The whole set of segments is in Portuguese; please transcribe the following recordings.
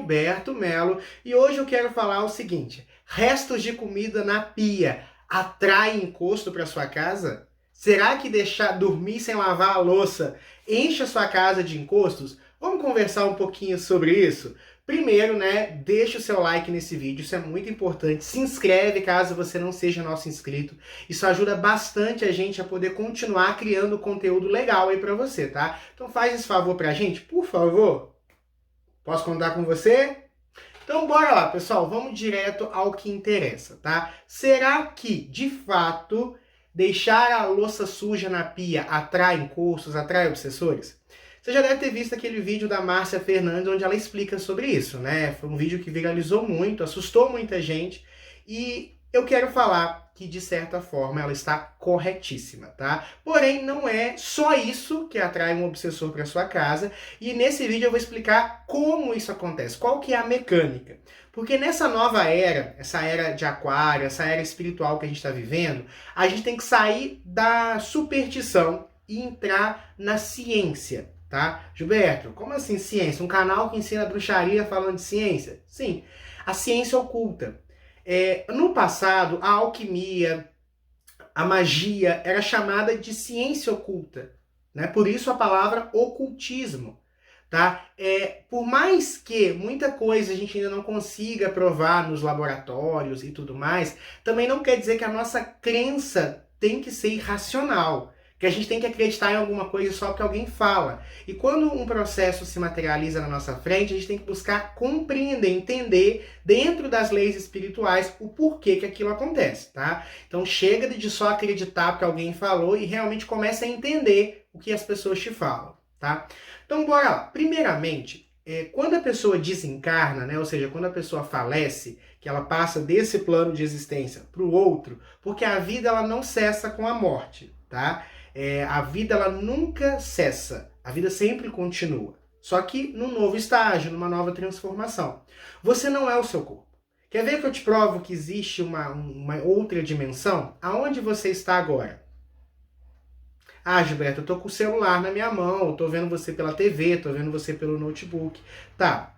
Gilberto Melo e hoje eu quero falar o seguinte: restos de comida na pia atraem encosto para sua casa? Será que deixar dormir sem lavar a louça enche a sua casa de encostos? Vamos conversar um pouquinho sobre isso? Primeiro, deixa o seu like nesse vídeo, isso é muito importante. Se inscreve caso você não seja nosso inscrito. Isso ajuda bastante a gente a poder continuar criando conteúdo legal aí pra você, tá? Então faz esse favor pra gente, por favor. Posso contar com você? Então bora lá, pessoal, vamos direto ao que interessa, tá? Será que, de fato, deixar a louça suja na pia atrai encostos, atrai obsessores? Você já deve ter visto aquele vídeo da Márcia Fernandes onde ela explica sobre isso, né? Foi um vídeo que viralizou muito, assustou muita gente e eu quero falar que, de certa forma, ela está corretíssima, tá? Porém, não é só isso que atrai um obsessor para sua casa e nesse vídeo eu vou explicar como isso acontece, qual que é a mecânica. Porque nessa nova era, essa era de aquário, essa era espiritual que a gente está vivendo, a gente tem que sair da superstição e entrar na ciência. Tá? Gilberto, como assim ciência? Um canal que ensina bruxaria falando de ciência? Sim, a ciência oculta. No passado, a alquimia, a magia era chamada de ciência oculta, né? Por isso a palavra ocultismo. Tá? Por mais que muita coisa a gente ainda não consiga provar nos laboratórios e tudo mais, também não quer dizer que a nossa crença tem que ser irracional. Que a gente tem que acreditar em alguma coisa só porque alguém fala. E quando um processo se materializa na nossa frente, a gente tem que buscar compreender, entender, dentro das leis espirituais, o porquê que aquilo acontece, tá? Então chega de só acreditar porque alguém falou e realmente começa a entender o que as pessoas te falam, tá? Então bora lá. Primeiramente, quando a pessoa desencarna, né, ou seja, quando a pessoa falece, que ela passa desse plano de existência para o outro, porque a vida ela não cessa com a morte, tá? A vida ela nunca cessa, a vida sempre continua, só que num novo estágio, numa nova transformação. Você não é o seu corpo. Quer ver que eu te provo que existe uma outra dimensão? Aonde você está agora? Ah, Gilberto, eu tô com o celular na minha mão, eu tô vendo você pela TV, tô vendo você pelo notebook. Tá,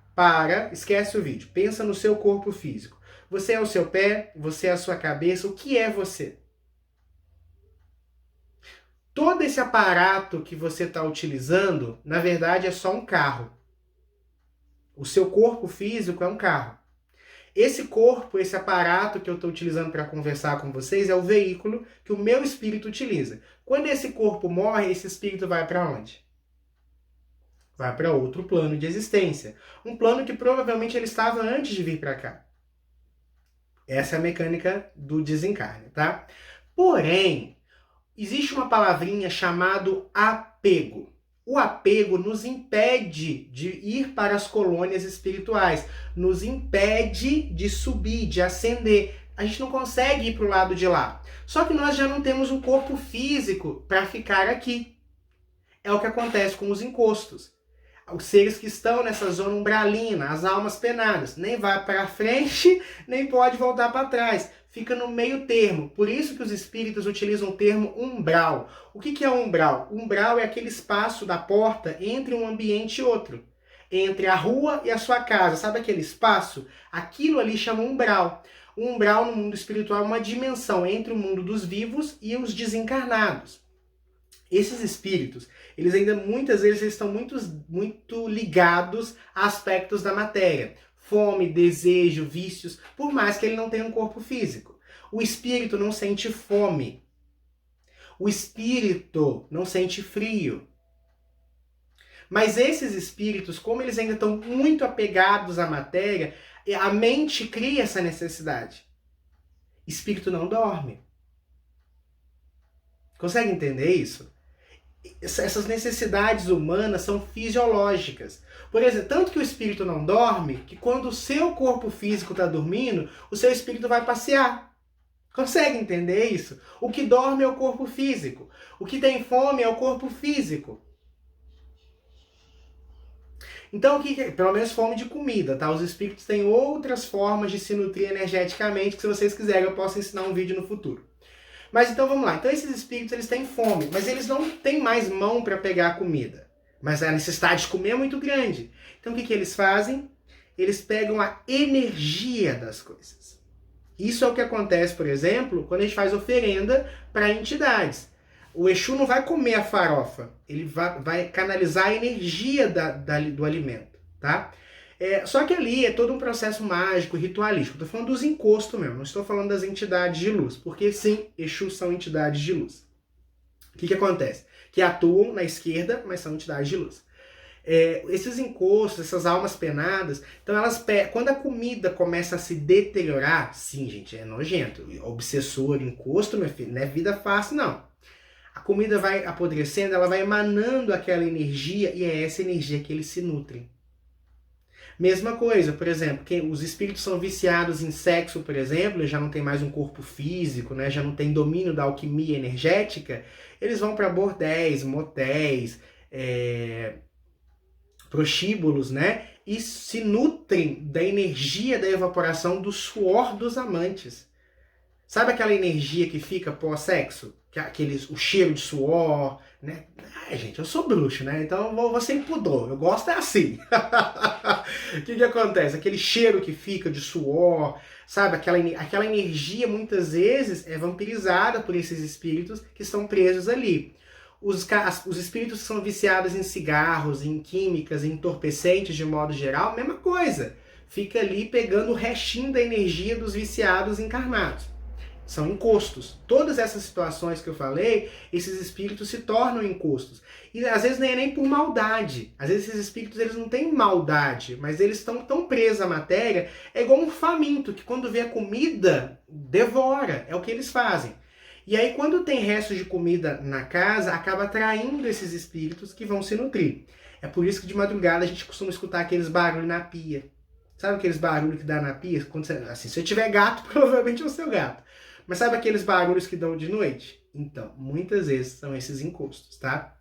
esquece o vídeo, pensa no seu corpo físico. Você é o seu pé, você é a sua cabeça, o que é você? Todo esse aparato que você está utilizando, na verdade, é só um carro. O seu corpo físico é um carro. Esse corpo, esse aparato que eu estou utilizando para conversar com vocês é o veículo que o meu espírito utiliza. Quando esse corpo morre, esse espírito vai para onde? Vai para outro plano de existência. Um plano que provavelmente ele estava antes de vir para cá. Essa é a mecânica do desencarne, tá? Porém, existe uma palavrinha chamada apego. O apego nos impede de ir para as colônias espirituais, nos impede de subir, de ascender. A gente não consegue ir para o lado de lá. Só que nós já não temos um corpo físico para ficar aqui. É o que acontece com os encostos. Os seres que estão nessa zona umbralina, as almas penadas, nem vai para frente, nem pode voltar para trás. Fica no meio termo. Por isso que os espíritos utilizam o termo umbral. O que é umbral? Umbral é aquele espaço da porta entre um ambiente e outro. Entre a rua e a sua casa. Sabe aquele espaço? Aquilo ali chama umbral. O umbral no mundo espiritual é uma dimensão entre o mundo dos vivos e os desencarnados. Esses espíritos, eles ainda muitas vezes estão muito ligados a aspectos da matéria. Fome, desejo, vícios, por mais que ele não tenha um corpo físico. O espírito não sente fome. O espírito não sente frio. Mas esses espíritos, como eles ainda estão muito apegados à matéria, a mente cria essa necessidade. Espírito não dorme. Consegue entender isso? Essas necessidades humanas são fisiológicas. Por exemplo, tanto que o espírito não dorme, que quando o seu corpo físico está dormindo, o seu espírito vai passear. Consegue entender isso? O que dorme é o corpo físico. O que tem fome é o corpo físico. Então, pelo menos fome de comida, tá? Os espíritos têm outras formas de se nutrir energeticamente, que se vocês quiserem eu posso ensinar um vídeo no futuro. Mas então vamos lá. Então esses espíritos eles têm fome, mas eles não têm mais mão para pegar a comida. Mas a necessidade de comer é muito grande. Então o que eles fazem? eles pegam a energia das coisas. Isso é o que acontece, por exemplo, quando a gente faz oferenda para entidades. O Exu não vai comer a farofa, ele vai canalizar a energia do alimento, tá? Só que ali é todo um processo mágico, ritualístico. Estou falando dos encostos mesmo, não estou falando das entidades de luz, porque sim, Exus são entidades de luz. O que acontece? Que atuam na esquerda, mas são entidades de luz. Esses encostos, essas almas penadas, então quando a comida começa a se deteriorar, sim, gente, é nojento. Obsessor, encosto, meu filho, não é vida fácil, não. A comida vai apodrecendo, ela vai emanando aquela energia, e é essa energia que eles se nutrem. Mesma coisa, por exemplo, os espíritos são viciados em sexo, por exemplo, já não tem mais um corpo físico, né, já não tem domínio da alquimia energética, eles vão para bordéis, motéis, prostíbulos, né, e se nutrem da energia da evaporação do suor dos amantes. Sabe aquela energia que fica pós-sexo? O cheiro de suor, né? Gente, eu sou bruxo, né? Então vou sem pudor. Eu gosto assim. O que acontece? Aquele cheiro que fica de suor, sabe? Aquela energia muitas vezes é vampirizada por esses espíritos que estão presos ali. Os espíritos que são viciados em cigarros, em químicas, em entorpecentes de modo geral, mesma coisa. Fica ali pegando o restinho da energia dos viciados encarnados. São encostos. Todas essas situações que eu falei, esses espíritos se tornam encostos. E às vezes nem por maldade. Às vezes esses espíritos eles não têm maldade, mas eles estão tão presos à matéria. É igual um faminto, que quando vê a comida, devora. É o que eles fazem. E aí quando tem restos de comida na casa, acaba atraindo esses espíritos que vão se nutrir. É por isso que de madrugada a gente costuma escutar aqueles barulhos na pia. Sabe aqueles barulhos que dá na pia? Se você tiver gato, provavelmente é o seu gato. Mas sabe aqueles barulhos que dão de noite? Então, muitas vezes são esses encostos, tá?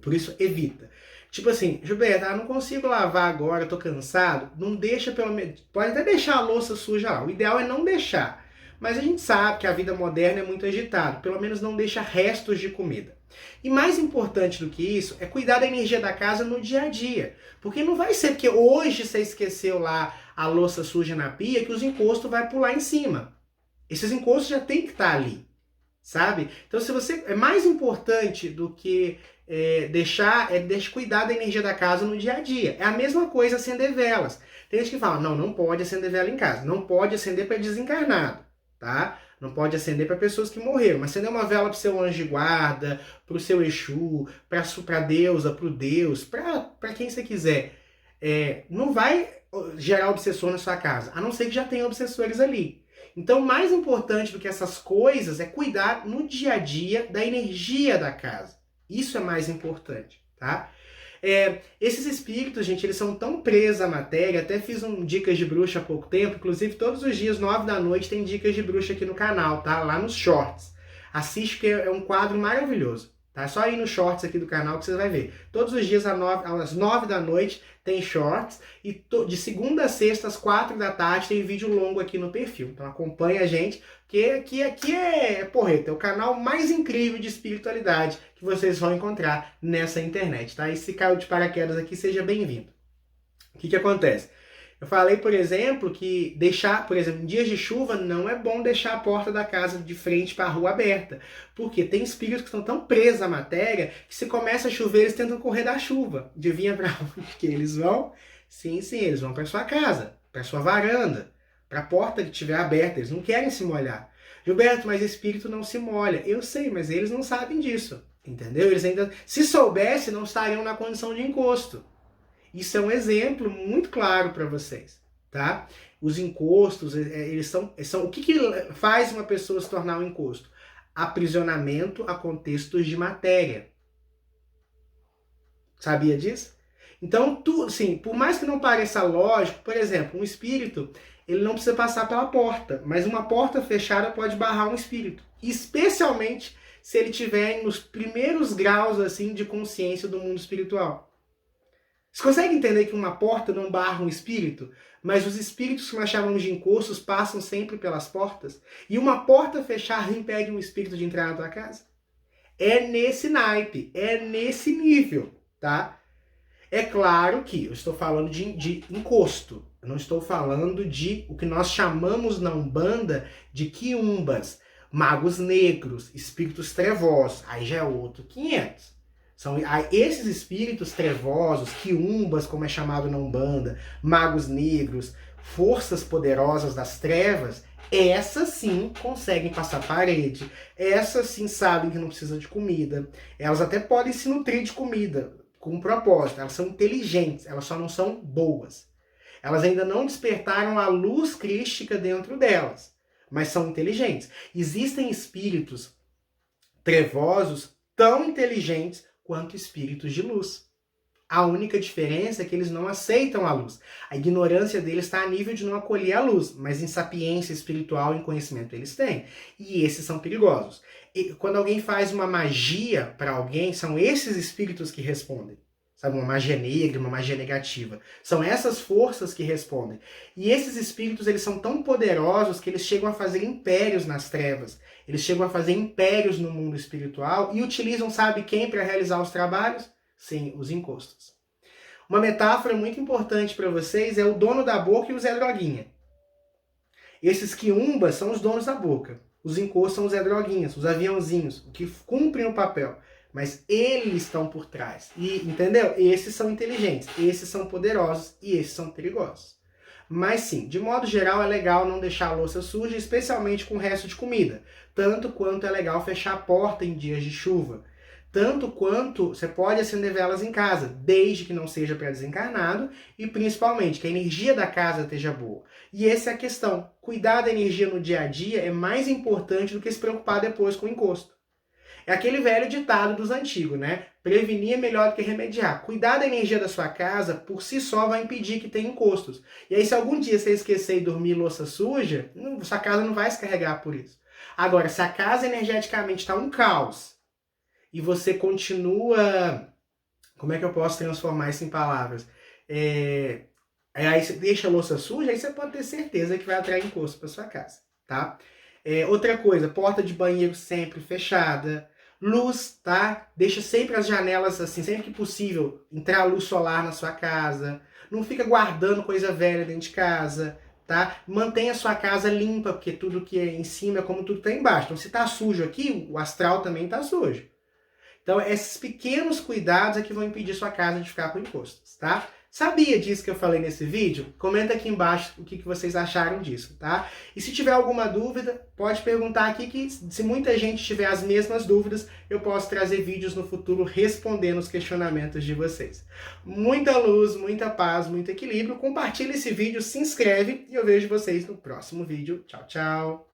Por isso, evita. Tipo assim, Gilberto, não consigo lavar agora, eu tô cansado. Não deixa pelo menos... Pode até deixar a louça suja lá. O ideal é não deixar. Mas a gente sabe que a vida moderna é muito agitada. Pelo menos não deixa restos de comida. E mais importante do que isso, é cuidar da energia da casa no dia a dia. Porque não vai ser porque hoje você esqueceu lá a louça suja na pia que os encostos vai pular em cima. Esses encostos já tem que estar ali, sabe? Então, se você é mais importante do que deixar cuidar da energia da casa no dia a dia. É a mesma coisa acender velas. Tem gente que fala, não pode acender vela em casa, não pode acender para desencarnado, tá? Não pode acender para pessoas que morreram, mas acender uma vela para o seu anjo de guarda, para o seu Exu, para a deusa, para o Deus, para quem você quiser. Não vai gerar obsessor na sua casa, a não ser que já tenha obsessores ali. Então, mais importante do que essas coisas é cuidar no dia a dia da energia da casa. Isso é mais importante, tá? Esses espíritos, gente, eles são tão presos à matéria. Até fiz um Dicas de Bruxa há pouco tempo. Inclusive, todos os dias, 9 da noite, tem Dicas de Bruxa aqui no canal, tá? Lá nos shorts. Assiste, que é um quadro maravilhoso. Tá? É só ir nos shorts aqui do canal que você vai ver. Todos os dias, às 9 da noite, tem shorts. E de segunda a sexta, às 4 da tarde, tem vídeo longo aqui no perfil. Então acompanha a gente, que aqui é Porreta, é o canal mais incrível de espiritualidade que vocês vão encontrar nessa internet, tá? E se caiu de paraquedas aqui, seja bem-vindo. O que acontece? Eu falei, por exemplo, que em dias de chuva, não é bom deixar a porta da casa de frente para a rua aberta. Porque tem espíritos que estão tão presos à matéria que se começa a chover, eles tentam correr da chuva. Adivinha para onde que eles vão? Sim, eles vão para sua casa, para sua varanda, para a porta que estiver aberta. Eles não querem se molhar. Gilberto, mas espírito não se molha. Eu sei, mas eles não sabem disso. Entendeu? Eles ainda, se soubessem, não estariam na condição de encosto. Isso é um exemplo muito claro para vocês, tá? Os encostos, eles são o que faz uma pessoa se tornar um encosto? Aprisionamento a contextos de matéria. Sabia disso? Então, por mais que não pareça lógico, por exemplo, um espírito, ele não precisa passar pela porta, mas uma porta fechada pode barrar um espírito, especialmente se ele estiver nos primeiros graus assim de consciência do mundo espiritual. Você consegue entender que uma porta não barra um espírito? Mas os espíritos que nós chamamos de encostos passam sempre pelas portas? E uma porta fechada impede um espírito de entrar na tua casa? É nesse naipe, é nesse nível, tá? É claro que eu estou falando de encosto. Eu não estou falando de o que nós chamamos na Umbanda de quiumbas, magos negros, espíritos trevosos. Aí já é outro 500. São esses espíritos trevosos, quiumbas, como é chamado na Umbanda, magos negros, forças poderosas das trevas, essas sim conseguem passar parede, essas sim sabem que não precisa de comida, elas até podem se nutrir de comida, com um propósito, elas são inteligentes, elas só não são boas. Elas ainda não despertaram a luz crística dentro delas, mas são inteligentes. Existem espíritos trevosos tão inteligentes quanto espíritos de luz. A única diferença é que eles não aceitam a luz. A ignorância deles está a nível de não acolher a luz, mas em sapiência espiritual e em conhecimento eles têm. E esses são perigosos. E quando alguém faz uma magia para alguém, são esses espíritos que respondem. Sabe, uma magia negra, uma magia negativa. São essas forças que respondem. E esses espíritos, eles são tão poderosos que eles chegam a fazer impérios nas trevas. Eles chegam a fazer impérios no mundo espiritual e utilizam, sabe quem para realizar os trabalhos? Sim, os encostos. Uma metáfora muito importante para vocês é o dono da boca e o Zé Droguinha. Esses quiumbas são os donos da boca. Os encostos são os Zé Droguinhas, os aviãozinhos, o que cumprem o papel. Mas eles estão por trás. E, entendeu? Esses são inteligentes, esses são poderosos e esses são perigosos. Mas sim, de modo geral é legal não deixar a louça suja, especialmente com o resto de comida. Tanto quanto é legal fechar a porta em dias de chuva. Tanto quanto você pode acender velas em casa, desde que não seja para desencarnado e principalmente que a energia da casa esteja boa. E essa é a questão. Cuidar da energia no dia a dia é mais importante do que se preocupar depois com o encosto. É aquele velho ditado dos antigos, né? Prevenir é melhor do que remediar. Cuidar da energia da sua casa, por si só, vai impedir que tenha encostos. E aí, se algum dia você esquecer e dormir louça suja, sua casa não vai se carregar por isso. Agora, se a casa energeticamente está um caos, e você continua... Como é que eu posso transformar isso em palavras? Aí você deixa a louça suja, aí você pode ter certeza que vai atrair encosto para sua casa, tá? Outra coisa, porta de banheiro sempre fechada. Luz, tá? Deixa sempre as janelas assim, sempre que possível, entrar luz solar na sua casa. Não fica guardando coisa velha dentro de casa, tá? Mantenha a sua casa limpa, porque tudo que é em cima é como tudo que tá embaixo. Então, se tá sujo aqui, o astral também tá sujo. Então, esses pequenos cuidados é que vão impedir sua casa de ficar com encostos, tá? Sabia disso que eu falei nesse vídeo? Comenta aqui embaixo o que vocês acharam disso, tá? E se tiver alguma dúvida, pode perguntar aqui que se muita gente tiver as mesmas dúvidas, eu posso trazer vídeos no futuro respondendo os questionamentos de vocês. Muita luz, muita paz, muito equilíbrio. Compartilha esse vídeo, se inscreve e eu vejo vocês no próximo vídeo. Tchau, tchau!